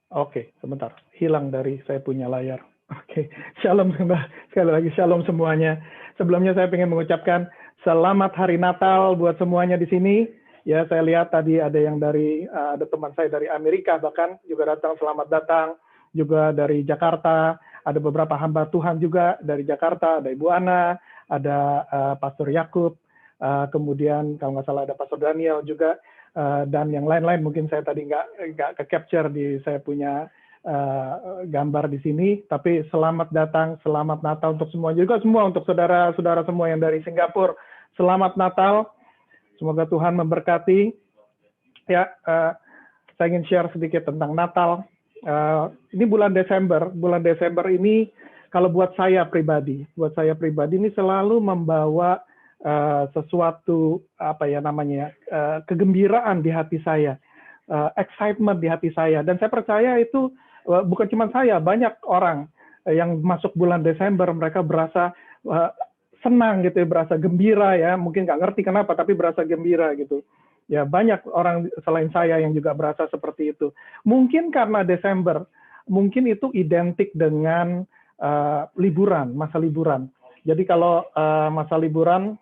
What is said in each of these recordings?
Oke, sebentar. Hilang dari saya punya layar. Oke, shalom sekali lagi shalom semuanya. Sebelumnya saya ingin mengucapkan selamat hari Natal buat semuanya di sini. Ya, saya lihat tadi ada yang dari ada teman saya dari Amerika bahkan juga datang, selamat datang. Juga dari Jakarta, ada beberapa hamba Tuhan juga dari Jakarta, ada Ibu Ana, ada Pastor Yakub, kemudian kalau nggak salah ada Pastor Daniel juga. Dan yang lain-lain mungkin saya tadi nggak ke-capture di saya punya gambar di sini, tapi selamat datang, selamat Natal untuk semua, juga semua untuk saudara-saudara semua yang dari Singapura, selamat Natal, semoga Tuhan memberkati. Ya, saya ingin share sedikit tentang Natal. Ini bulan Desember ini kalau buat saya pribadi ini selalu membawa sesuatu kegembiraan di hati saya, excitement di hati saya, dan saya percaya itu bukan cuma saya, banyak orang yang masuk bulan Desember mereka berasa senang gitu, berasa gembira ya, mungkin nggak ngerti kenapa tapi berasa gembira gitu. Ya banyak orang selain saya yang juga berasa seperti itu. Mungkin karena Desember, mungkin itu identik dengan liburan, masa liburan. Jadi kalau masa liburan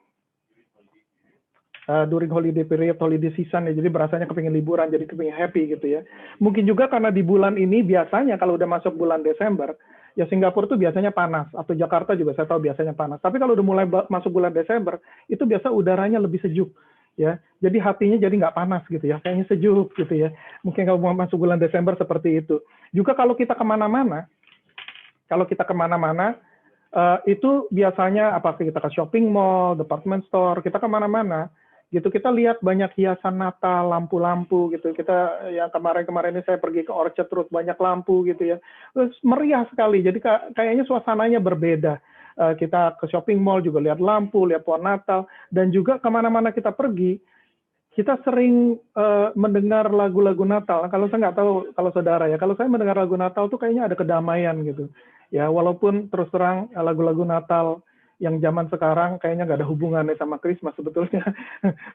during holiday period, holiday season ya, jadi berasanya kepingin liburan, jadi kepingin happy gitu ya. Mungkin juga karena di bulan ini biasanya kalau udah masuk bulan Desember, ya Singapura tuh biasanya panas, atau Jakarta juga saya tahu biasanya panas. Tapi kalau udah mulai masuk bulan Desember, itu biasa udaranya lebih sejuk ya. Jadi hatinya jadi nggak panas gitu ya, kayaknya sejuk gitu ya. Mungkin kalau mau masuk bulan Desember seperti itu. Juga kalau kita kemana-mana, itu biasanya apakah kita ke shopping mall, department store, kita kemana-mana, gitu kita lihat banyak hiasan Natal, lampu-lampu gitu. Kita yang kemarin ini saya pergi ke Orchard Road, banyak lampu gitu ya. Terus meriah sekali. Jadi kayaknya suasananya berbeda. Kita ke shopping mall juga lihat lampu, lihat pohon Natal, dan juga kemana-mana kita pergi, kita sering mendengar lagu-lagu Natal. Kalau saya nggak tahu kalau saudara ya, kalau saya mendengar lagu Natal tuh kayaknya ada kedamaian gitu. Ya walaupun terus terang lagu-lagu Natal yang zaman sekarang kayaknya nggak ada hubungannya sama Christmas sebetulnya.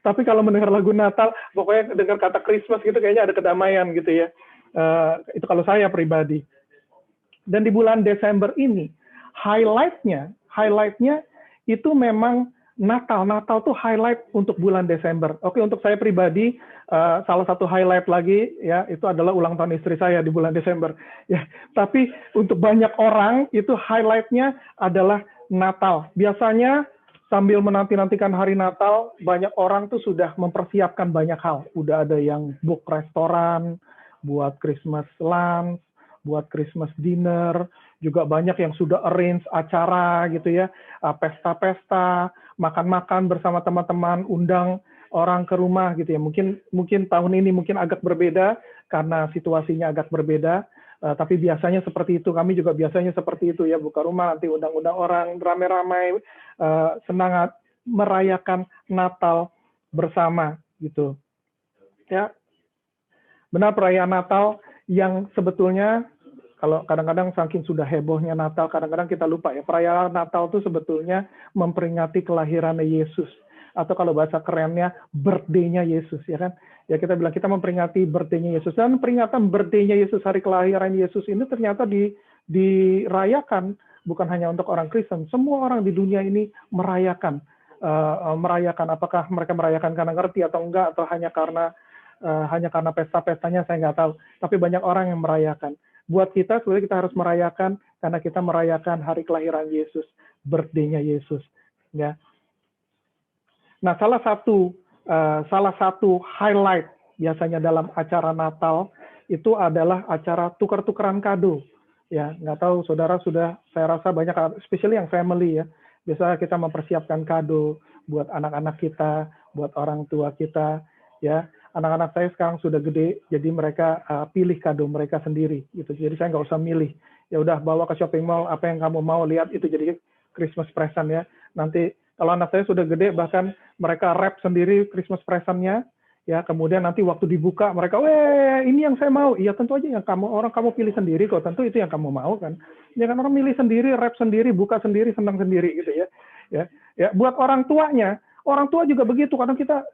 Tapi kalau mendengar lagu Natal, pokoknya dengar kata Christmas gitu kayaknya ada kedamaian gitu ya. Itu kalau saya pribadi. Dan di bulan Desember ini, highlightnya itu memang Natal. Natal tuh highlight untuk bulan Desember. Oke, untuk saya pribadi, salah satu highlight lagi ya itu adalah ulang tahun istri saya di bulan Desember. Ya, tapi untuk banyak orang itu highlightnya adalah Natal. Biasanya sambil menanti-nantikan hari Natal, banyak orang tuh sudah mempersiapkan banyak hal. Udah ada yang book restoran, buat Christmas lunch, buat Christmas dinner, juga banyak yang sudah arrange acara gitu ya, pesta-pesta, makan-makan bersama teman-teman, undang orang ke rumah gitu ya. Mungkin tahun ini mungkin agak berbeda karena situasinya agak berbeda. Tapi biasanya seperti itu, kami juga biasanya seperti itu ya, buka rumah, nanti undang-undang orang, ramai-ramai, senang merayakan Natal bersama gitu. Ya, benar perayaan Natal yang sebetulnya, kalau kadang-kadang saking sudah hebohnya Natal, kadang-kadang kita lupa ya, perayaan Natal itu sebetulnya memperingati kelahirannya Yesus. Atau kalau bahasa kerennya, birthday-nya Yesus, ya kan? Ya kita bilang kita memperingati birthday-nya Yesus. Dan peringatan birthday-nya Yesus, hari kelahiran Yesus ini ternyata dirayakan bukan hanya untuk orang Kristen. Semua orang di dunia ini merayakan. Apakah mereka merayakan karena ngerti atau enggak, atau hanya karena pesta-pestanya, saya nggak tahu. Tapi banyak orang yang merayakan. Buat kita, sebenarnya kita harus merayakan karena kita merayakan hari kelahiran Yesus, birthday-nya Yesus. Ya. Nah, salah satu highlight biasanya dalam acara Natal itu adalah acara tukar-tukaran kado. Ya, nggak tahu saudara saya rasa banyak, especially yang family ya. Biasa kita mempersiapkan kado buat anak-anak kita, buat orang tua kita. Ya, anak-anak saya sekarang sudah gede, jadi mereka pilih kado mereka sendiri. Gitu. Jadi saya nggak usah milih. Ya udah bawa ke shopping mall, apa yang kamu mau lihat itu jadi Christmas present ya. Nanti kalau anak saya sudah gede, bahkan mereka wrap sendiri Christmas present-nya, ya. Kemudian nanti waktu dibuka, mereka, ini yang saya mau. Iya tentu aja yang kamu pilih sendiri kok. Tentu itu yang kamu mau kan. Ya kan orang milih sendiri, wrap sendiri, buka sendiri, senang sendiri gitu ya. Ya, buat orang tuanya Orang tua juga begitu, kadang kita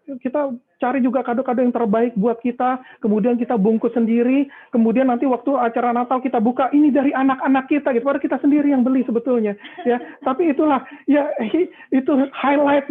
cari juga kado-kado yang terbaik buat kita, kemudian kita bungkus sendiri, kemudian nanti waktu acara Natal kita buka, ini dari anak-anak kita, gitu. Padahal kita sendiri yang beli sebetulnya, ya. Tapi itulah, ya itu highlight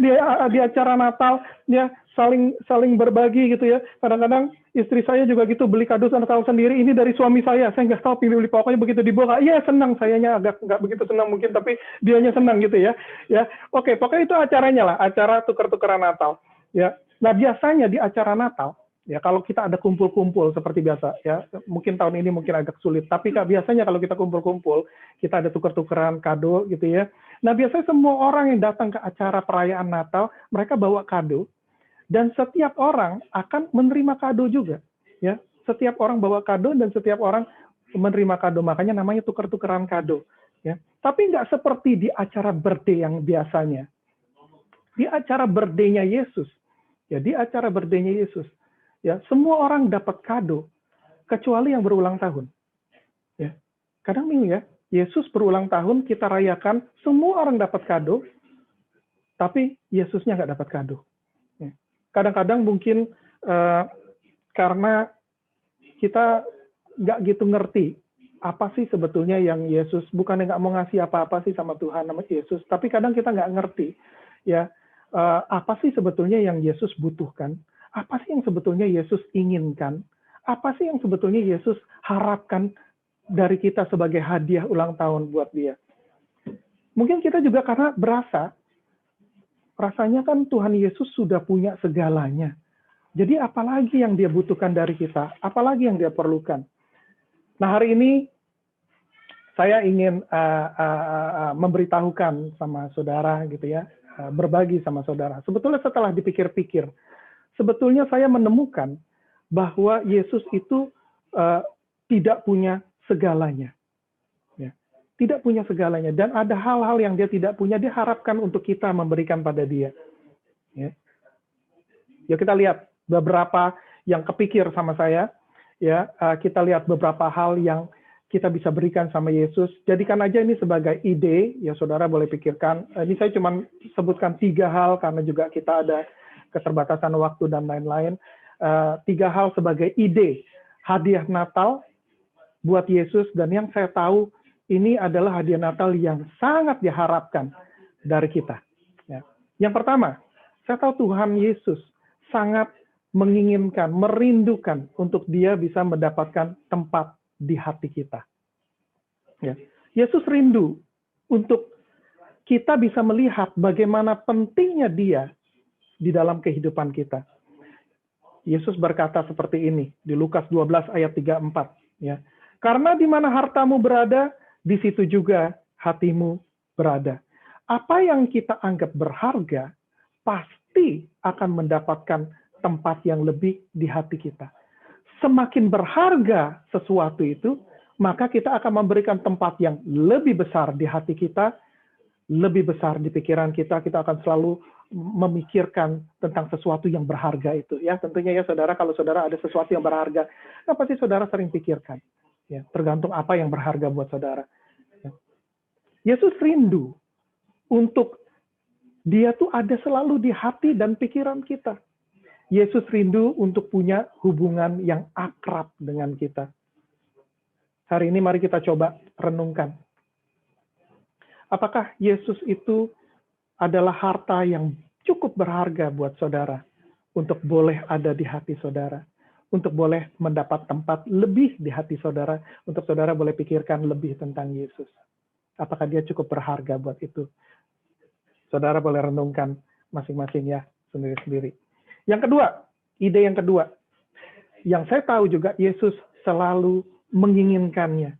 di acara Natal, ya, saling berbagi gitu ya. Kadang-kadang istri saya juga gitu, beli kado Natal sendiri, ini dari suami saya nggak tahu pilih-pilih, pokoknya begitu dibuka, iya senang, sayanya agak nggak begitu senang mungkin, tapi dianya senang gitu ya. Ya, oke, pokoknya itu acaranya lah, acara tuker-tukeran Natal. Ya, nah biasanya di acara Natal, ya kalau kita ada kumpul-kumpul seperti biasa, ya mungkin tahun ini mungkin agak sulit, tapi biasanya kalau kita kumpul-kumpul, kita ada tuker-tukeran kado gitu ya. Nah biasanya semua orang yang datang ke acara perayaan Natal, mereka bawa kado, dan setiap orang akan menerima kado juga, ya. Setiap orang bawa kado dan setiap orang menerima kado, makanya namanya tuker-tukeran kado, ya. Tapi nggak seperti di acara birthday yang biasanya. Di acara birthday-nya Yesus, ya di acara birthday-nya Yesus, ya semua orang dapat kado kecuali yang berulang tahun, ya. Kadang bingung ya, Yesus berulang tahun kita rayakan, semua orang dapat kado, tapi Yesusnya nggak dapat kado. Kadang-kadang mungkin karena kita nggak gitu ngerti apa sih sebetulnya yang Yesus, bukannya nggak mau ngasih apa-apa sih sama Tuhan, sama Yesus, tapi kadang kita nggak ngerti ya apa sih sebetulnya yang Yesus butuhkan, apa sih yang sebetulnya Yesus inginkan, apa sih yang sebetulnya Yesus harapkan dari kita sebagai hadiah ulang tahun buat dia. Mungkin kita juga karena rasanya kan Tuhan Yesus sudah punya segalanya. Jadi apalagi yang dia butuhkan dari kita? Apalagi yang dia perlukan? Nah hari ini saya ingin memberitahukan sama saudara gitu ya, berbagi sama saudara. Sebetulnya setelah dipikir-pikir, sebetulnya saya menemukan bahwa Yesus itu tidak punya segalanya. Tidak punya segalanya, dan ada hal-hal yang dia tidak punya, dia harapkan untuk kita memberikan pada dia. Ya kita lihat beberapa yang kepikir sama saya, ya kita lihat beberapa hal yang kita bisa berikan sama Yesus. Jadikan aja ini sebagai ide, ya saudara boleh pikirkan. Ini saya cuma sebutkan 3 hal karena juga kita ada keterbatasan waktu dan lain-lain. 3 hal sebagai ide hadiah Natal buat Yesus, dan yang saya tahu ini adalah hadiah Natal yang sangat diharapkan dari kita. Ya. Yang pertama, saya tahu Tuhan Yesus sangat menginginkan, merindukan untuk dia bisa mendapatkan tempat di hati kita. Ya. Yesus rindu untuk kita bisa melihat bagaimana pentingnya dia di dalam kehidupan kita. Yesus berkata seperti ini di Lukas 12 ayat 34. Ya. Karena di mana hartamu berada, di situ juga hatimu berada. Apa yang kita anggap berharga, pasti akan mendapatkan tempat yang lebih di hati kita. Semakin berharga sesuatu itu, maka kita akan memberikan tempat yang lebih besar di hati kita, lebih besar di pikiran kita. Kita akan selalu memikirkan tentang sesuatu yang berharga itu. Ya, tentunya ya saudara, kalau saudara ada sesuatu yang berharga, apa sih saudara sering pikirkan? Ya, tergantung apa yang berharga buat saudara. Ya. Yesus rindu untuk dia tuh ada selalu di hati dan pikiran kita. Yesus rindu untuk punya hubungan yang akrab dengan kita. Hari ini mari kita coba renungkan. Apakah Yesus itu adalah harta yang cukup berharga buat saudara untuk boleh ada di hati saudara? Untuk boleh mendapat tempat lebih di hati saudara, untuk saudara boleh pikirkan lebih tentang Yesus. Apakah dia cukup berharga buat itu? Saudara boleh renungkan masing-masing ya, sendiri-sendiri. Yang kedua, ide yang kedua, yang saya tahu juga Yesus selalu menginginkannya.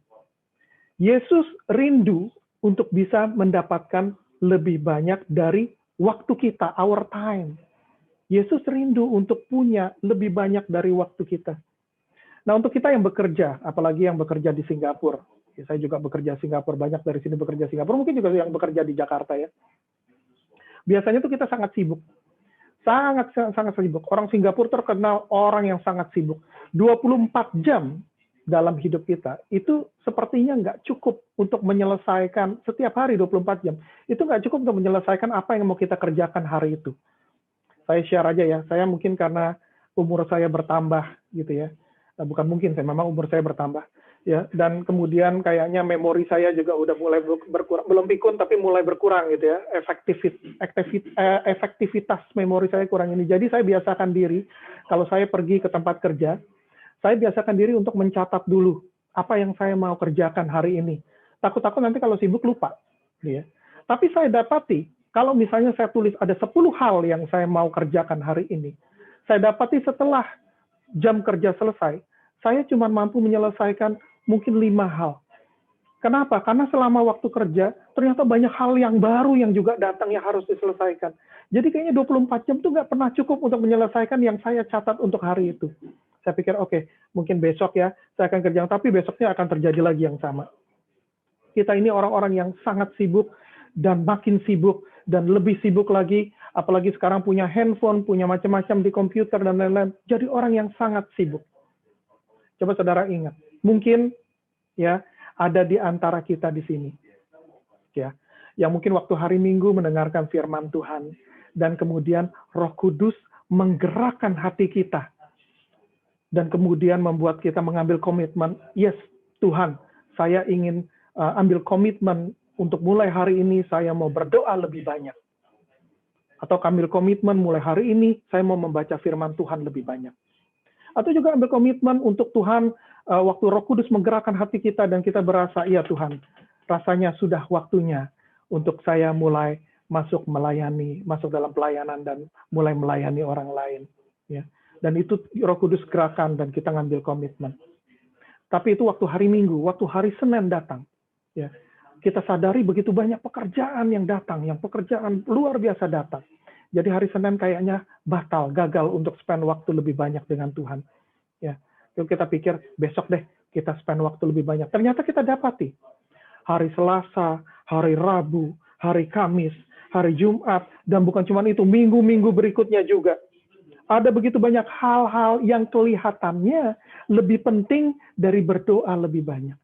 Yesus rindu untuk bisa mendapatkan lebih banyak dari waktu kita, our time. Yesus rindu untuk punya lebih banyak dari waktu kita. Nah, untuk kita yang bekerja, apalagi yang bekerja di Singapura, ya, saya juga bekerja di Singapura, banyak dari sini bekerja di Singapura, mungkin juga yang bekerja di Jakarta ya. Biasanya tuh kita sangat sibuk. Sangat sibuk. Orang Singapura terkenal orang yang sangat sibuk. 24 jam dalam hidup kita, itu sepertinya nggak cukup untuk menyelesaikan, setiap hari 24 jam, itu nggak cukup untuk menyelesaikan apa yang mau kita kerjakan hari itu. Saya share aja ya, saya mungkin karena umur saya bertambah gitu ya. Bukan mungkin, saya memang umur saya bertambah. Ya, dan kemudian kayaknya memori saya juga udah mulai berkurang, belum pikun tapi mulai berkurang gitu ya, efektivitas memori saya kurang ini. Jadi saya biasakan diri, kalau saya pergi ke tempat kerja, saya biasakan diri untuk mencatat dulu apa yang saya mau kerjakan hari ini. Takut-takut nanti kalau sibuk lupa. Ya. Tapi saya dapati, kalau misalnya saya tulis ada 10 hal yang saya mau kerjakan hari ini, saya dapati setelah jam kerja selesai, saya cuma mampu menyelesaikan mungkin 5 hal. Kenapa? Karena selama waktu kerja, ternyata banyak hal yang baru yang juga datang yang harus diselesaikan. Jadi kayaknya 24 jam itu nggak pernah cukup untuk menyelesaikan yang saya catat untuk hari itu. Saya pikir, oke, mungkin besok ya, saya akan kerja, tapi besoknya akan terjadi lagi yang sama. Kita ini orang-orang yang sangat sibuk, dan makin sibuk, dan lebih sibuk lagi, apalagi sekarang punya handphone, punya macam-macam di komputer, dan lain-lain. Jadi orang yang sangat sibuk. Coba saudara ingat, mungkin ya ada di antara kita di sini, ya, yang mungkin waktu hari Minggu mendengarkan firman Tuhan, dan kemudian Roh Kudus menggerakkan hati kita, dan kemudian membuat kita mengambil komitmen, yes Tuhan, saya ingin ambil komitmen untuk mulai hari ini saya mau berdoa lebih banyak. Atau ambil komitmen mulai hari ini saya mau membaca firman Tuhan lebih banyak. Atau juga ambil komitmen untuk Tuhan, waktu Roh Kudus menggerakkan hati kita dan kita berasa, iya Tuhan, rasanya sudah waktunya untuk saya mulai masuk dalam pelayanan dan mulai melayani orang lain. Ya. Dan itu Roh Kudus gerakan dan kita ngambil komitmen. Tapi itu waktu hari Minggu, waktu hari Senin datang. Ya. Kita sadari begitu banyak pekerjaan yang datang, yang pekerjaan luar biasa datang. Jadi hari Senin kayaknya batal, gagal untuk spend waktu lebih banyak dengan Tuhan. Ya, kita pikir besok deh kita spend waktu lebih banyak. Ternyata kita dapati hari Selasa, hari Rabu, hari Kamis, hari Jumat, dan bukan cuma itu, minggu-minggu berikutnya juga. Ada begitu banyak hal-hal yang kelihatannya lebih penting dari berdoa lebih banyak.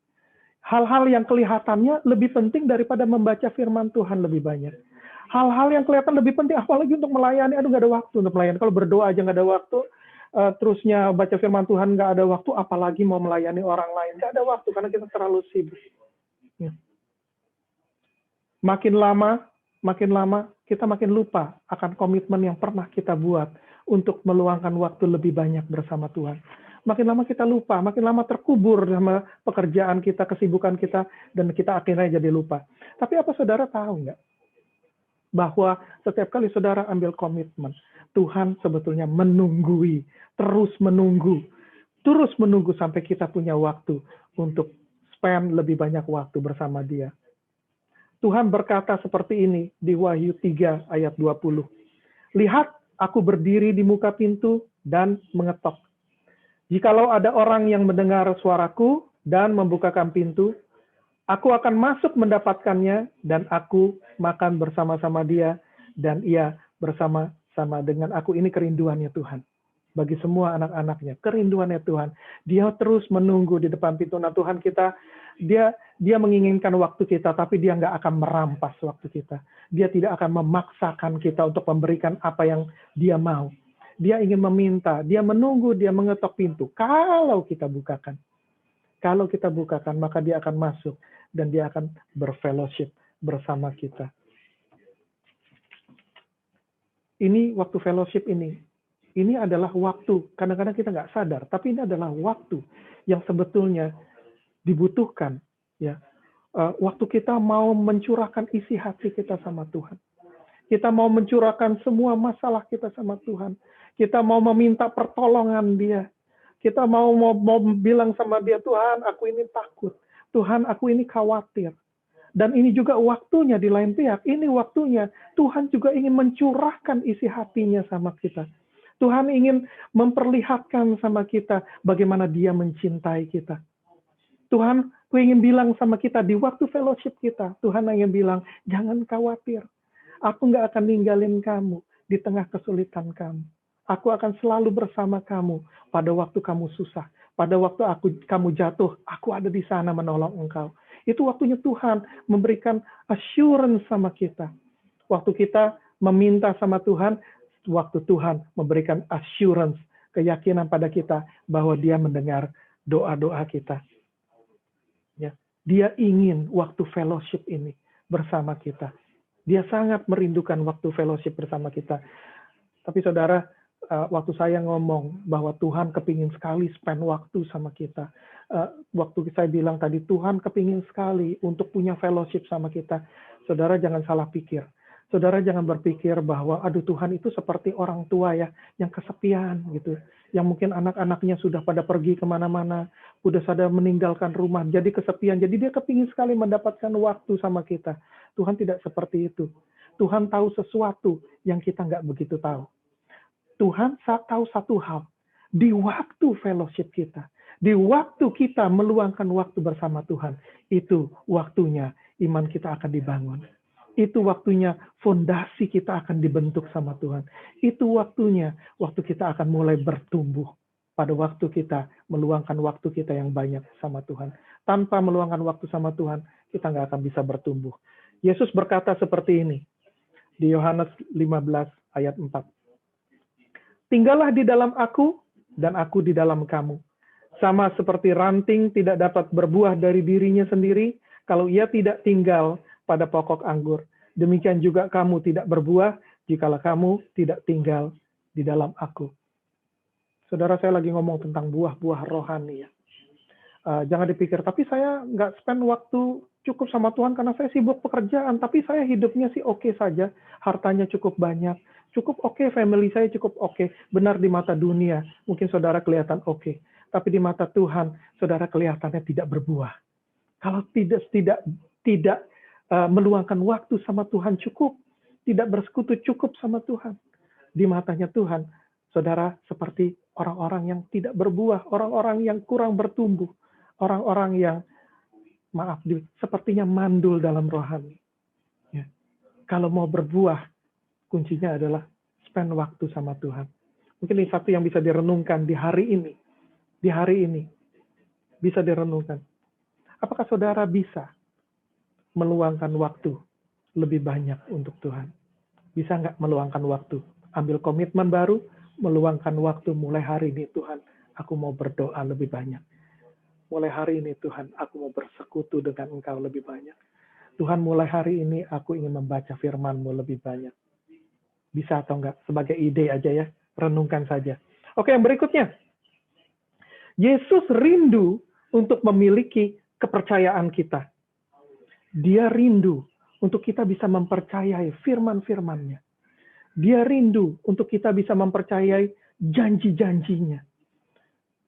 Hal-hal yang kelihatannya lebih penting daripada membaca firman Tuhan lebih banyak. Hal-hal yang kelihatan lebih penting, apalagi untuk melayani, aduh nggak ada waktu untuk melayani. Kalau berdoa aja nggak ada waktu, terusnya baca firman Tuhan nggak ada waktu, apalagi mau melayani orang lain. Nggak ada waktu, karena kita terlalu sibuk. Ya. Makin lama, kita makin lupa akan komitmen yang pernah kita buat untuk meluangkan waktu lebih banyak bersama Tuhan. Makin lama kita lupa, makin lama terkubur sama pekerjaan kita, kesibukan kita, dan kita akhirnya jadi lupa. Tapi apa saudara tahu nggak? Bahwa setiap kali saudara ambil komitmen, Tuhan sebetulnya terus menunggu sampai kita punya waktu untuk spend lebih banyak waktu bersama Dia. Tuhan berkata seperti ini di Wahyu 3 ayat 20. Lihat, aku berdiri di muka pintu dan mengetok. Jikalau ada orang yang mendengar suaraku dan membukakan pintu, aku akan masuk mendapatkannya, dan aku makan bersama-sama dia, dan ia bersama-sama dengan aku. Ini kerinduannya Tuhan. Bagi semua anak-anaknya, kerinduannya Tuhan. Dia terus menunggu di depan pintu. Nah Tuhan kita, dia menginginkan waktu kita, tapi dia nggak akan merampas waktu kita. Dia tidak akan memaksakan kita untuk memberikan apa yang dia mau. Dia ingin meminta, dia menunggu, dia mengetok pintu. Kalau kita bukakan, maka dia akan masuk dan dia akan berfellowship bersama kita. Ini waktu fellowship ini adalah waktu, kadang-kadang kita nggak sadar, tapi ini adalah waktu yang sebetulnya dibutuhkan. Ya, waktu kita mau mencurahkan isi hati kita sama Tuhan. Kita mau mencurahkan semua masalah kita sama Tuhan. Kita mau meminta pertolongan Dia. Kita mau bilang sama Dia, Tuhan, aku ini takut. Tuhan, aku ini khawatir. Dan ini juga waktunya di lain pihak. Ini waktunya Tuhan juga ingin mencurahkan isi hatinya sama kita. Tuhan ingin memperlihatkan sama kita bagaimana Dia mencintai kita. Tuhan, aku ingin bilang sama kita di waktu fellowship kita. Tuhan ingin bilang, jangan khawatir. Aku nggak akan ninggalin kamu di tengah kesulitan kamu. Aku akan selalu bersama kamu pada waktu kamu susah. Pada waktu kamu jatuh, aku ada di sana menolong engkau. Itu waktunya Tuhan memberikan assurance sama kita. Waktu kita meminta sama Tuhan, waktu Tuhan memberikan assurance, keyakinan pada kita bahwa Dia mendengar doa-doa kita. Ya, Dia ingin waktu fellowship ini bersama kita. Dia sangat merindukan waktu fellowship bersama kita. Tapi saudara, waktu saya ngomong bahwa Tuhan kepingin sekali spend waktu sama kita. Waktu saya bilang tadi, Tuhan kepingin sekali untuk punya fellowship sama kita. Saudara jangan salah pikir. Saudara jangan berpikir bahwa, aduh Tuhan itu seperti orang tua ya, yang kesepian gitu. Yang mungkin anak-anaknya sudah pada pergi kemana-mana, sudah sadar meninggalkan rumah, jadi kesepian. Jadi dia kepingin sekali mendapatkan waktu sama kita. Tuhan tidak seperti itu. Tuhan tahu sesuatu yang kita nggak begitu tahu. Tuhan tahu satu hal, di waktu fellowship kita, di waktu kita meluangkan waktu bersama Tuhan, itu waktunya iman kita akan dibangun. Itu waktunya fondasi kita akan dibentuk sama Tuhan. Itu waktunya waktu kita akan mulai bertumbuh. Pada waktu kita meluangkan waktu kita yang banyak sama Tuhan. Tanpa meluangkan waktu sama Tuhan, kita nggak akan bisa bertumbuh. Yesus berkata seperti ini, di Yohanes 15 ayat 4. Tinggallah di dalam aku, dan aku di dalam kamu. Sama seperti ranting tidak dapat berbuah dari dirinya sendiri, kalau ia tidak tinggal pada pokok anggur. Demikian juga kamu tidak berbuah, jikalau kamu tidak tinggal di dalam aku. Saudara, saya lagi ngomong tentang buah-buah rohani ya. Jangan dipikir, tapi saya nggak spend waktu cukup sama Tuhan karena saya sibuk pekerjaan, tapi saya hidupnya sih oke saja, hartanya cukup banyak, cukup oke, family saya cukup oke. Benar di mata dunia, mungkin saudara kelihatan oke, tapi di mata Tuhan, saudara kelihatannya tidak berbuah. Kalau tidak meluangkan waktu sama Tuhan cukup, tidak bersekutu cukup sama Tuhan, di matanya Tuhan, saudara seperti orang-orang yang tidak berbuah, orang-orang yang kurang bertumbuh, orang-orang yang sepertinya mandul dalam rohani. Ya. Kalau mau berbuah, kuncinya adalah spend waktu sama Tuhan. Mungkin ini satu yang bisa direnungkan di hari ini. Di hari ini. Bisa direnungkan. Apakah saudara bisa meluangkan waktu lebih banyak untuk Tuhan? Bisa nggak meluangkan waktu? Ambil komitmen baru, meluangkan waktu mulai hari ini, Tuhan, aku mau berdoa lebih banyak. Mulai hari ini, Tuhan, aku mau bersekutu dengan Engkau lebih banyak. Tuhan, mulai hari ini aku ingin membaca firman-Mu lebih banyak. Bisa atau enggak? Sebagai ide aja ya, renungkan saja. Oke, yang berikutnya. Yesus rindu untuk memiliki kepercayaan kita. Dia rindu untuk kita bisa mempercayai firman-firman-Nya. Dia rindu untuk kita bisa mempercayai janji-janjinya.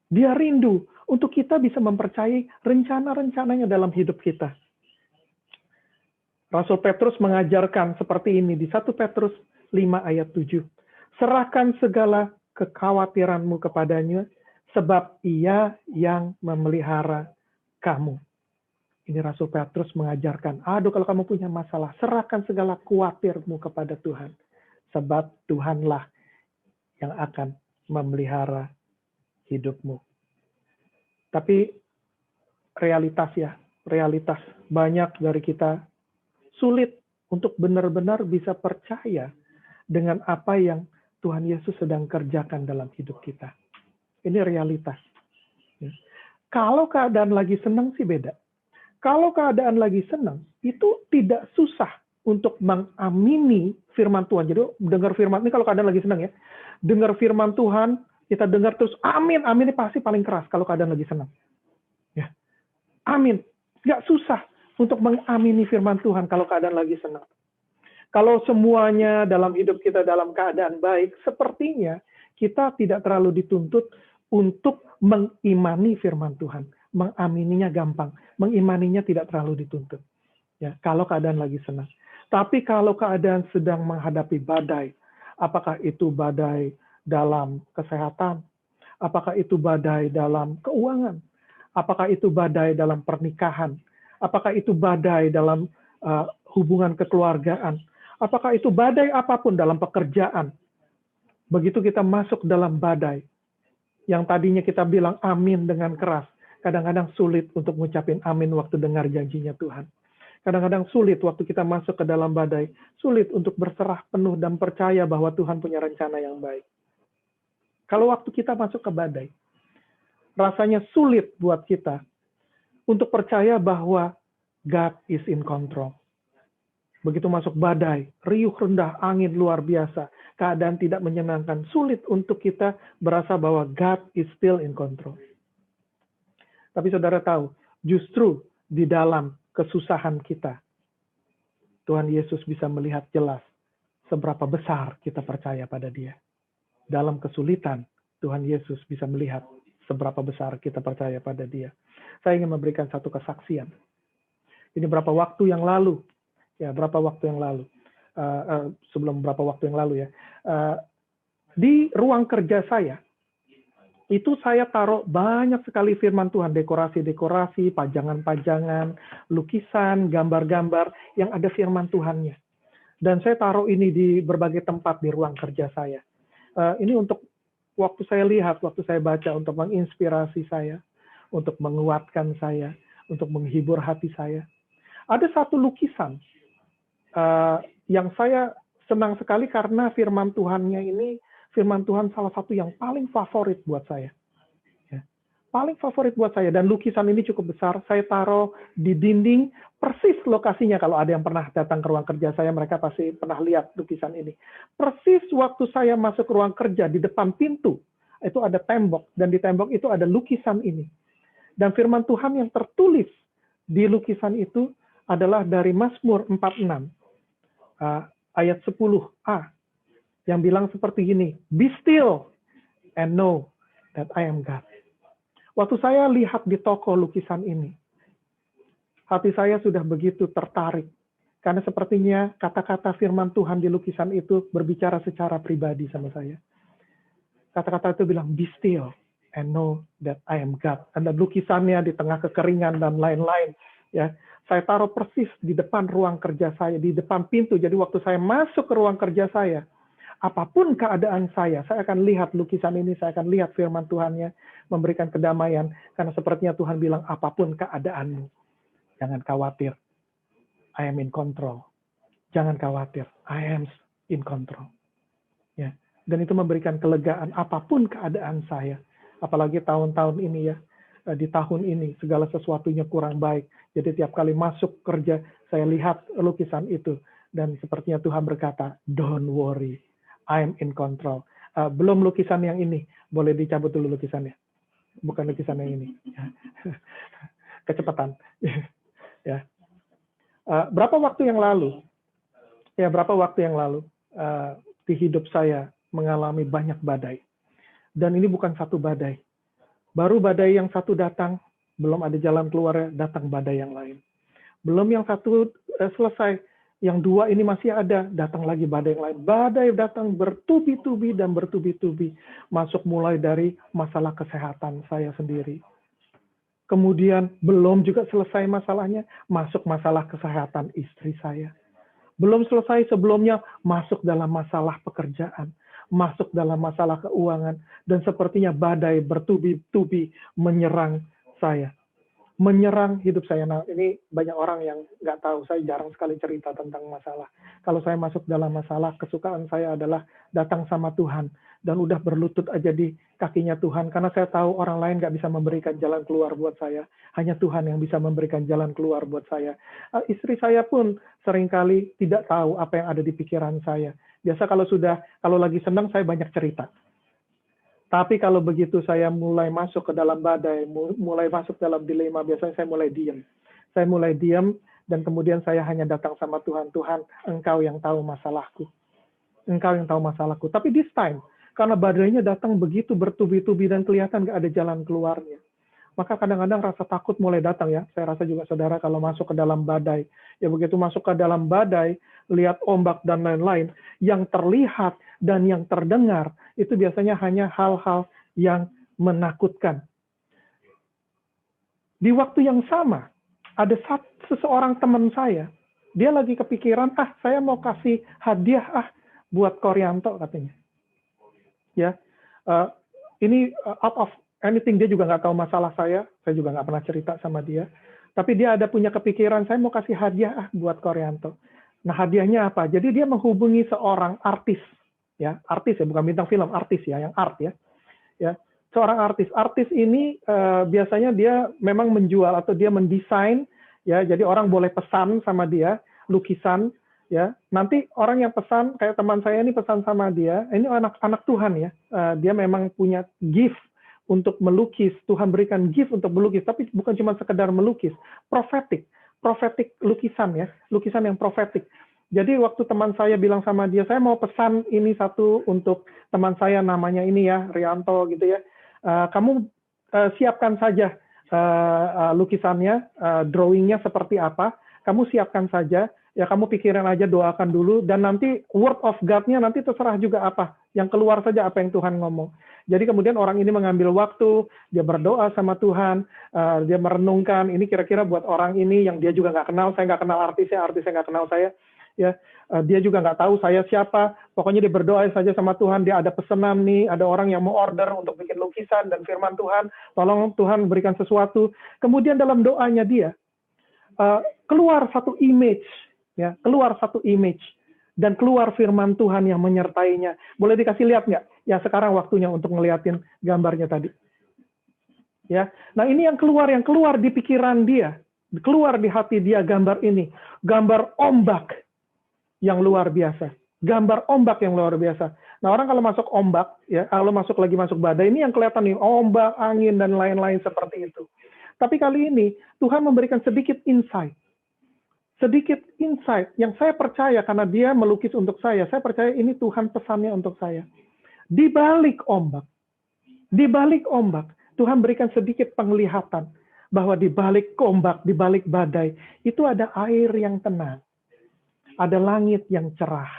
Dia rindu untuk kita bisa mempercayai rencana-rencananya dalam hidup kita. Rasul Petrus mengajarkan seperti ini di 1 Petrus 5 ayat 7. Serahkan segala kekhawatiranmu kepadanya, sebab ia yang memelihara kamu. Ini Rasul Petrus mengajarkan, aduh kalau kamu punya masalah, serahkan segala khawatirmu kepada Tuhan. Sebab Tuhanlah yang akan memelihara hidupmu. Tapi realitas banyak dari kita sulit untuk benar-benar bisa percaya dengan apa yang Tuhan Yesus sedang kerjakan dalam hidup kita. Ini realitas. Kalau keadaan lagi senang sih beda. Kalau keadaan lagi senang, itu tidak susah untuk mengamini firman Tuhan. Jadi dengar firman, ini kalau keadaan lagi senang ya. Dengar firman Tuhan, kita dengar terus, amin, amin ini pasti paling keras kalau keadaan lagi senang. Ya, amin. Nggak susah untuk mengamini firman Tuhan kalau keadaan lagi senang. Kalau semuanya dalam hidup kita dalam keadaan baik, sepertinya kita tidak terlalu dituntut untuk mengimani firman Tuhan. Mengamininya gampang, mengimaninya tidak terlalu dituntut. Ya, kalau keadaan lagi senang. Tapi kalau keadaan sedang menghadapi badai, apakah itu badai dalam kesehatan, apakah itu badai dalam keuangan, apakah itu badai dalam pernikahan, apakah itu badai dalam hubungan kekeluargaan, apakah itu badai apapun dalam pekerjaan. Begitu kita masuk dalam badai, yang tadinya kita bilang amin dengan keras, kadang-kadang sulit untuk mengucapin amin waktu dengar janjinya Tuhan. Kadang-kadang sulit waktu kita masuk ke dalam badai, sulit untuk berserah penuh dan percaya bahwa Tuhan punya rencana yang baik. Kalau waktu kita masuk ke badai, rasanya sulit buat kita untuk percaya bahwa God is in control. Begitu masuk badai, riuh rendah, angin luar biasa, keadaan tidak menyenangkan, sulit untuk kita berasa bahwa God is still in control. Tapi saudara tahu, justru di dalam kesusahan kita, Tuhan Yesus bisa melihat jelas seberapa besar kita percaya pada Dia. Dalam kesulitan, Tuhan Yesus bisa melihat seberapa besar kita percaya pada Dia. Saya ingin memberikan satu kesaksian. Ini berapa waktu yang lalu, sebelum berapa waktu yang lalu ya, di ruang kerja saya, itu saya taruh banyak sekali firman Tuhan, dekorasi-dekorasi, pajangan-pajangan, lukisan, gambar-gambar yang ada firman Tuhannya. Dan saya taruh ini di berbagai tempat di ruang kerja saya. Ini untuk waktu saya lihat, waktu saya baca, untuk menginspirasi saya, untuk menguatkan saya, untuk menghibur hati saya. Ada satu lukisan yang saya senang sekali karena firman Tuhannya ini, firman Tuhan salah satu yang paling favorit buat saya. Ya. Paling favorit buat saya. Dan lukisan ini cukup besar. Saya taruh di dinding, persis lokasinya. Kalau ada yang pernah datang ke ruang kerja saya, mereka pasti pernah lihat lukisan ini. Persis waktu saya masuk ke ruang kerja, di depan pintu, itu ada tembok. Dan di tembok itu ada lukisan ini. Dan firman Tuhan yang tertulis di lukisan itu adalah dari Mazmur 46, ayat 10a. Yang bilang seperti ini, "Be still and know that I am God." Waktu saya lihat di toko lukisan ini, hati saya sudah begitu tertarik. Karena sepertinya kata-kata firman Tuhan di lukisan itu berbicara secara pribadi sama saya. Kata-kata itu bilang, "Be still and know that I am God." Ada lukisannya di tengah kekeringan dan lain-lain. Ya, saya taruh persis di depan ruang kerja saya, di depan pintu. Jadi waktu saya masuk ke ruang kerja saya, apapun keadaan saya akan lihat lukisan ini, saya akan lihat firman Tuhannya, memberikan kedamaian, karena sepertinya Tuhan bilang, apapun keadaanmu, jangan khawatir, I am in control. Jangan khawatir, I am in control. Ya. Dan itu memberikan kelegaan, apapun keadaan saya, apalagi tahun-tahun ini ya, di tahun ini, segala sesuatunya kurang baik, jadi tiap kali masuk kerja, saya lihat lukisan itu, dan sepertinya Tuhan berkata, don't worry, I'm in control. Belum lukisan yang ini, boleh dicabut dulu lukisannya. Bukan lukisan yang ini. Kecepatan. Ya. Berapa waktu yang lalu? Ya, berapa waktu yang lalu di hidup saya mengalami banyak badai. Dan ini bukan satu badai. Baru badai yang satu datang, belum ada jalan keluarnya, datang badai yang lain. Belum yang satu selesai, yang dua ini masih ada, datang lagi badai yang lain. Badai datang bertubi-tubi dan bertubi-tubi. Masuk mulai dari masalah kesehatan saya sendiri. Kemudian belum juga selesai masalahnya, masuk masalah kesehatan istri saya. Belum selesai sebelumnya, masuk dalam masalah pekerjaan. Masuk dalam masalah keuangan. Dan sepertinya badai bertubi-tubi menyerang saya. Menyerang hidup saya. Nah, ini banyak orang yang nggak tahu. Saya jarang sekali cerita tentang masalah. Kalau saya masuk dalam masalah, kesukaan saya adalah datang sama Tuhan. Dan udah berlutut aja di kakinya Tuhan. Karena saya tahu orang lain nggak bisa memberikan jalan keluar buat saya. Hanya Tuhan yang bisa memberikan jalan keluar buat saya. Istri saya pun seringkali tidak tahu apa yang ada di pikiran saya. Biasa kalau lagi senang, saya banyak cerita. Tapi kalau begitu saya mulai masuk ke dalam badai, mulai masuk dalam dilema, biasanya saya mulai diam. Saya mulai diam, dan kemudian saya hanya datang sama Tuhan. Tuhan, Engkau yang tahu masalahku. Engkau yang tahu masalahku. Tapi this time, karena badainya datang begitu bertubi-tubi dan kelihatan nggak ada jalan keluarnya. Maka kadang-kadang rasa takut mulai datang ya. Saya rasa juga saudara kalau masuk ke dalam badai. Ya begitu masuk ke dalam badai, lihat ombak dan lain-lain. Yang terlihat dan yang terdengar, itu biasanya hanya hal-hal yang menakutkan. Di waktu yang sama, ada seseorang teman saya, dia lagi kepikiran, saya mau kasih hadiah buat Koryanto katanya. Ya, ini out of anything, dia juga nggak tahu masalah saya juga nggak pernah cerita sama dia. Tapi dia ada punya kepikiran, saya mau kasih hadiah buat Koryanto. Nah, hadiahnya apa? Jadi dia menghubungi seorang artis, ya, artis ya, bukan bintang film, artis ya, yang art ya. Ya, seorang artis. Artis ini biasanya dia memang menjual atau dia mendesain, ya, jadi orang boleh pesan sama dia lukisan, ya. Nanti orang yang pesan, kayak teman saya ini pesan sama dia, ini anak Tuhan ya, dia memang punya gift untuk melukis. Tuhan berikan gift untuk melukis, tapi bukan cuma sekedar melukis, prophetic lukisan ya, lukisan yang profetik. Jadi waktu teman saya bilang sama dia, saya mau pesan ini satu untuk teman saya namanya ini ya, Rianto gitu ya. Kamu siapkan saja lukisannya, drawingnya seperti apa. Kamu siapkan saja, ya kamu pikirin aja, doakan dulu, dan nanti word of God-nya nanti terserah juga apa. Yang keluar saja apa yang Tuhan ngomong. Jadi kemudian orang ini mengambil waktu, dia berdoa sama Tuhan, dia merenungkan, ini kira-kira buat orang ini yang dia juga nggak kenal, saya nggak kenal artisnya nggak kenal saya, ya, dia juga nggak tahu saya siapa, pokoknya dia berdoa saja sama Tuhan, dia ada pesanan nih, ada orang yang mau order untuk bikin lukisan dan firman Tuhan, tolong Tuhan berikan sesuatu. Kemudian dalam doanya dia, keluar satu image, ya, dan keluar firman Tuhan yang menyertainya. Boleh dikasih lihat nggak? Ya, sekarang waktunya untuk ngeliatin gambarnya tadi. Ya, nah ini yang keluar di pikiran dia, keluar di hati dia gambar ini, gambar ombak yang luar biasa, Nah, orang kalau masuk ombak, ya, kalau lagi masuk badai, ini yang kelihatan nih, ombak, angin dan lain-lain seperti itu. Tapi kali ini Tuhan memberikan sedikit insight yang saya percaya karena dia melukis untuk saya percaya ini Tuhan pesannya untuk saya. Di balik ombak, Tuhan berikan sedikit penglihatan bahwa di balik ombak, di balik badai, itu ada air yang tenang, ada langit yang cerah,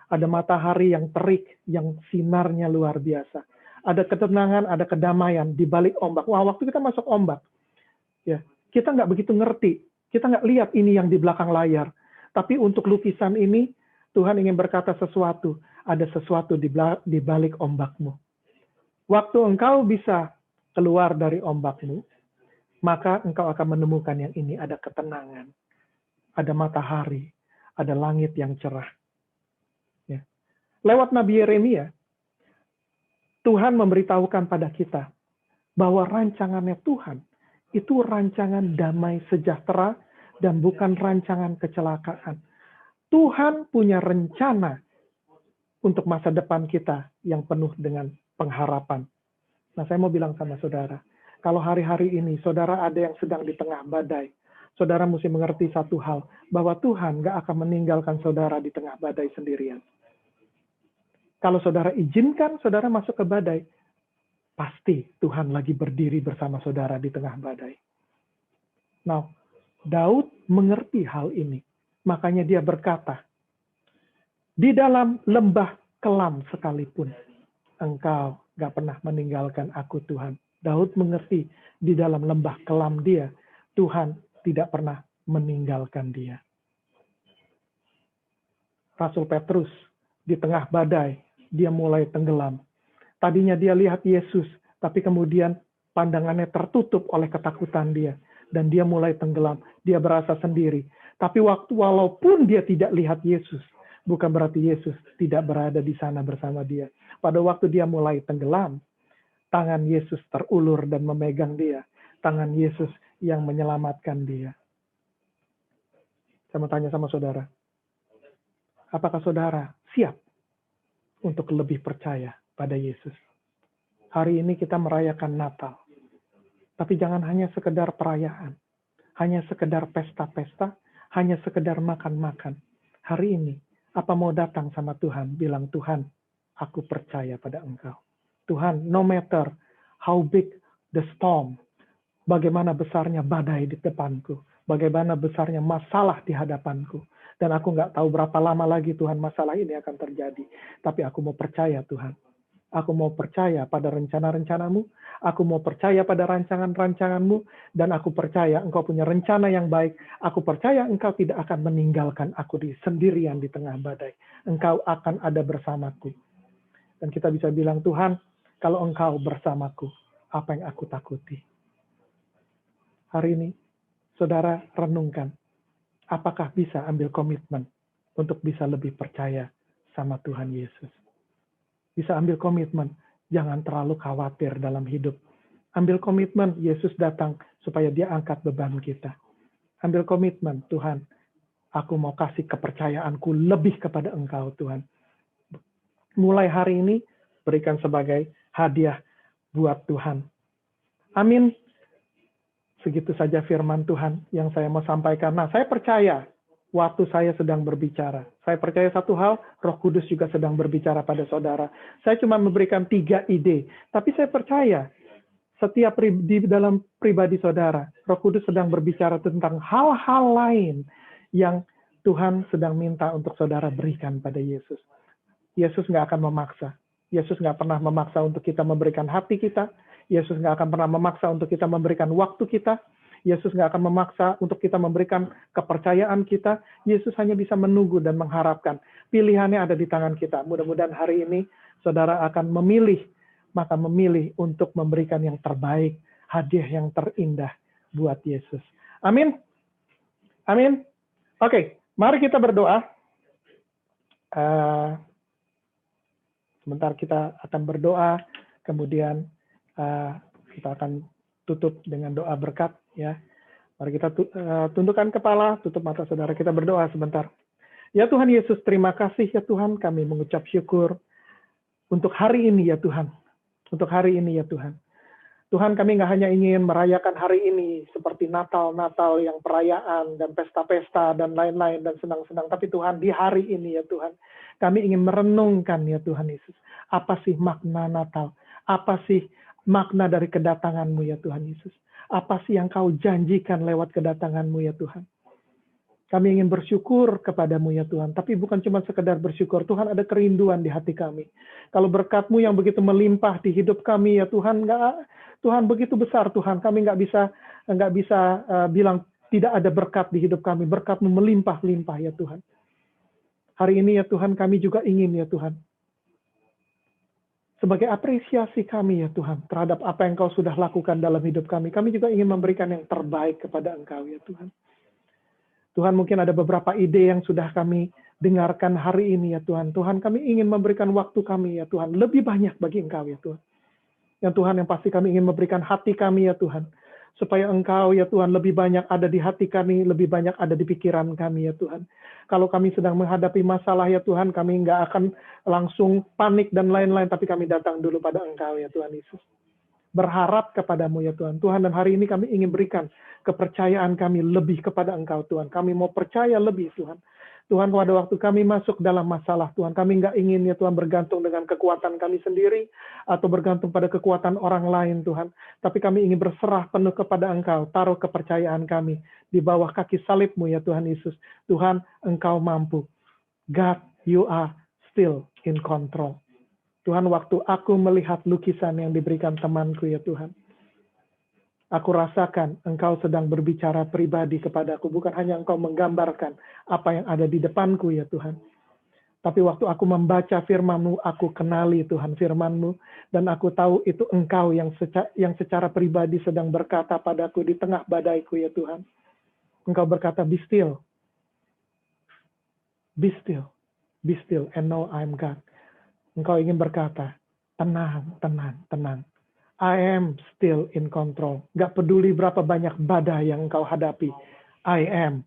ada matahari yang terik, yang sinarnya luar biasa, ada ketenangan, ada kedamaian di balik ombak. Wah, waktu kita masuk ombak, ya, kita nggak begitu ngerti. Kita nggak lihat ini yang di belakang layar. Tapi untuk lukisan ini, Tuhan ingin berkata sesuatu. Ada sesuatu di balik ombakmu. Waktu engkau bisa keluar dari ombakmu, maka engkau akan menemukan yang ini. Ada ketenangan, ada matahari, ada langit yang cerah. Ya. Lewat Nabi Yeremia, Tuhan memberitahukan pada kita bahwa rancangannya Tuhan itu rancangan damai sejahtera dan bukan rancangan kecelakaan. Tuhan punya rencana untuk masa depan kita yang penuh dengan pengharapan. Nah, saya mau bilang sama saudara, kalau hari-hari ini saudara ada yang sedang di tengah badai, saudara mesti mengerti satu hal, bahwa Tuhan gak akan meninggalkan saudara di tengah badai sendirian. Kalau saudara izinkan saudara masuk ke badai, pasti Tuhan lagi berdiri bersama saudara di tengah badai. Nah, Daud mengerti hal ini. Makanya dia berkata, di dalam lembah kelam sekalipun, engkau gak pernah meninggalkan aku Tuhan. Daud mengerti di dalam lembah kelam dia, Tuhan tidak pernah meninggalkan dia. Rasul Petrus di tengah badai, dia mulai tenggelam. Tadinya dia lihat Yesus, tapi kemudian pandangannya tertutup oleh ketakutan dia. Dan dia mulai tenggelam, dia berasa sendiri. Tapi walaupun dia tidak lihat Yesus, bukan berarti Yesus tidak berada di sana bersama dia. Pada waktu dia mulai tenggelam, tangan Yesus terulur dan memegang dia. Tangan Yesus yang menyelamatkan dia. Saya mau tanya sama saudara, apakah saudara siap untuk lebih percaya pada Yesus? Hari ini kita merayakan Natal. Tapi jangan hanya sekedar perayaan. Hanya sekedar pesta-pesta. Hanya sekedar makan-makan. Hari ini, apa mau datang sama Tuhan? Bilang, Tuhan, aku percaya pada Engkau. Tuhan, no matter how big the storm, bagaimana besarnya badai di depanku, bagaimana besarnya masalah di hadapanku, dan aku nggak tahu berapa lama lagi Tuhan masalah ini akan terjadi. Tapi aku mau percaya Tuhan. Aku mau percaya pada rencana-rencanamu, aku mau percaya pada rancangan-rancanganmu, dan aku percaya Engkau punya rencana yang baik. Aku percaya Engkau tidak akan meninggalkan aku sendirian di tengah badai. Engkau akan ada bersamaku. Dan kita bisa bilang, Tuhan, kalau Engkau bersamaku, apa yang aku takuti? Hari ini, saudara renungkan, apakah bisa ambil komitmen untuk bisa lebih percaya sama Tuhan Yesus. Bisa ambil komitmen, jangan terlalu khawatir dalam hidup. Ambil komitmen, Yesus datang supaya dia angkat beban kita. Ambil komitmen, Tuhan, aku mau kasih kepercayaanku lebih kepada Engkau, Tuhan. Mulai hari ini, berikan sebagai hadiah buat Tuhan. Amin. Segitu saja firman Tuhan yang saya mau sampaikan. Nah, saya percaya waktu saya sedang berbicara. Saya percaya satu hal, Roh Kudus juga sedang berbicara pada saudara. Saya cuma memberikan 3 ide, tapi saya percaya setiap di dalam pribadi saudara, Roh Kudus sedang berbicara tentang hal-hal lain yang Tuhan sedang minta untuk saudara berikan pada Yesus. Yesus nggak akan memaksa. Yesus nggak pernah memaksa untuk kita memberikan hati kita. Yesus nggak akan pernah memaksa untuk kita memberikan waktu kita. Yesus nggak akan memaksa untuk kita memberikan kepercayaan kita. Yesus hanya bisa menunggu dan mengharapkan. Pilihannya ada di tangan kita. Mudah-mudahan hari ini saudara akan memilih untuk memberikan yang terbaik, hadiah yang terindah buat Yesus. Amin. Amin. Oke, mari kita berdoa. Sebentar kita akan berdoa, kemudian kita akan tutup dengan doa berkat. Ya, mari kita tundukkan kepala, tutup mata saudara, kita berdoa sebentar. Ya Tuhan Yesus, terima kasih ya Tuhan, kami mengucap syukur untuk hari ini ya Tuhan. Untuk hari ini ya Tuhan. Tuhan, kami nggak hanya ingin merayakan hari ini seperti Natal yang perayaan dan pesta-pesta dan lain-lain dan senang-senang. Tapi Tuhan, di hari ini ya Tuhan, kami ingin merenungkan ya Tuhan Yesus. Apa sih makna Natal? Apa sih makna dari kedatangan-Mu ya Tuhan Yesus? Apa sih yang Kau janjikan lewat kedatangan-Mu ya Tuhan? Kami ingin bersyukur kepadamu ya Tuhan, tapi bukan cuma sekedar bersyukur. Tuhan, ada kerinduan di hati kami. Kalau berkat-Mu yang begitu melimpah di hidup kami ya Tuhan, Tuhan begitu besar Tuhan, kami nggak bisa bilang tidak ada berkat di hidup kami. Berkat-Mu melimpah-limpah ya Tuhan. Hari ini ya Tuhan, kami juga ingin ya Tuhan, sebagai apresiasi kami ya Tuhan terhadap apa yang Kau sudah lakukan dalam hidup kami. Kami juga ingin memberikan yang terbaik kepada Engkau ya Tuhan. Tuhan, mungkin ada beberapa ide yang sudah kami dengarkan hari ini ya Tuhan. Tuhan, kami ingin memberikan waktu kami ya Tuhan, lebih banyak bagi Engkau ya Tuhan. Yang Tuhan, yang pasti kami ingin memberikan hati kami ya Tuhan. Supaya Engkau ya Tuhan lebih banyak ada di hati kami, lebih banyak ada di pikiran kami ya Tuhan. Kalau kami sedang menghadapi masalah ya Tuhan, kami nggak akan langsung panik dan lain-lain, tapi kami datang dulu pada Engkau ya Tuhan Yesus. Berharap kepadamu ya Tuhan. Tuhan, dan hari ini kami ingin berikan kepercayaan kami lebih kepada Engkau Tuhan. Kami mau percaya lebih Tuhan. Tuhan, pada waktu kami masuk dalam masalah Tuhan, kami nggak ingin ya Tuhan bergantung dengan kekuatan kami sendiri atau bergantung pada kekuatan orang lain Tuhan. Tapi kami ingin berserah penuh kepada Engkau, taruh kepercayaan kami di bawah kaki salib-Mu ya Tuhan Yesus. Tuhan, Engkau mampu. God, you are still in control. Tuhan, waktu aku melihat lukisan yang diberikan temanku ya Tuhan, aku rasakan Engkau sedang berbicara pribadi kepadaku. Bukan hanya Engkau menggambarkan apa yang ada di depanku ya Tuhan. Tapi waktu aku membaca firman-Mu, aku kenali Tuhan firman-Mu. Dan aku tahu itu Engkau yang secara pribadi sedang berkata padaku di tengah badaiku ya Tuhan. Engkau berkata, be still. Be still. Be still and know I'm God. Engkau ingin berkata, tenang, tenang, tenang. I am still in control. Gak peduli berapa banyak badai yang engkau hadapi. I am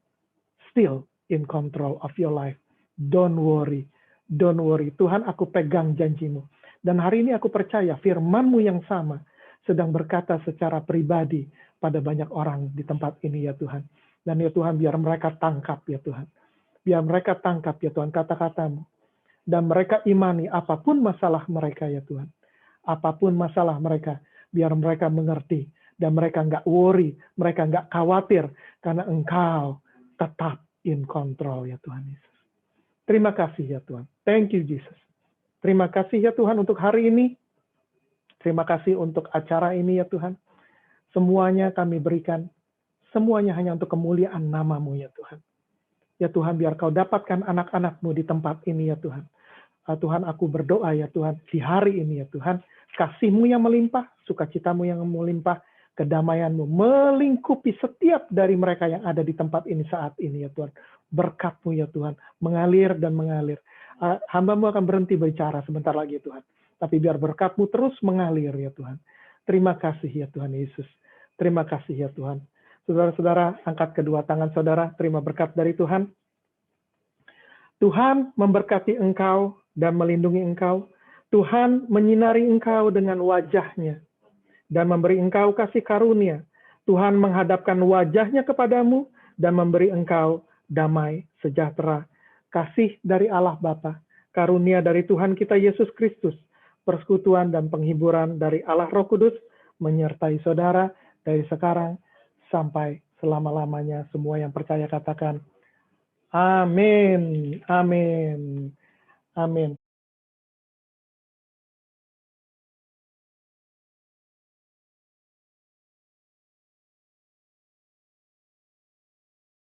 still in control of your life. Don't worry. Don't worry. Tuhan, aku pegang janji-Mu. Dan hari ini aku percaya firman-Mu yang sama sedang berkata secara pribadi pada banyak orang di tempat ini ya Tuhan. Dan ya Tuhan, biar mereka tangkap ya Tuhan. Biar mereka tangkap ya Tuhan kata-kata-Mu. Dan mereka imani apapun masalah mereka ya Tuhan. Apapun masalah mereka, biar mereka mengerti. Dan mereka nggak worry, mereka nggak khawatir. Karena Engkau tetap in control ya Tuhan Yesus. Terima kasih ya Tuhan. Thank you Jesus. Terima kasih ya Tuhan untuk hari ini. Terima kasih untuk acara ini ya Tuhan. Semuanya kami berikan. Semuanya hanya untuk kemuliaan nama-Mu ya Tuhan. Ya Tuhan, biar Kau dapatkan anak-anak-Mu di tempat ini ya Tuhan. Tuhan, aku berdoa ya Tuhan, di hari ini ya Tuhan, kasih-Mu yang melimpah, sukacita-Mu yang melimpah, Kedamaian-Mu melingkupi setiap dari mereka yang ada di tempat ini saat ini ya Tuhan. Berkat-Mu ya Tuhan, mengalir dan mengalir. Hamba-Mu akan berhenti bicara sebentar lagi Tuhan. Tapi biar berkat-Mu terus mengalir ya Tuhan. Terima kasih ya Tuhan Yesus. Terima kasih ya Tuhan. Saudara-saudara, angkat kedua tangan saudara, terima berkat dari Tuhan. Tuhan memberkati engkau dan melindungi engkau. Tuhan menyinari engkau dengan wajah-Nya dan memberi engkau kasih karunia. Tuhan menghadapkan wajah-Nya kepadamu dan memberi engkau damai sejahtera. Kasih dari Allah Bapa, karunia dari Tuhan kita Yesus Kristus, persekutuan dan penghiburan dari Allah Roh Kudus menyertai saudara dari sekarang sampai selama-lamanya. Semua yang percaya katakan, amin, amin, amin.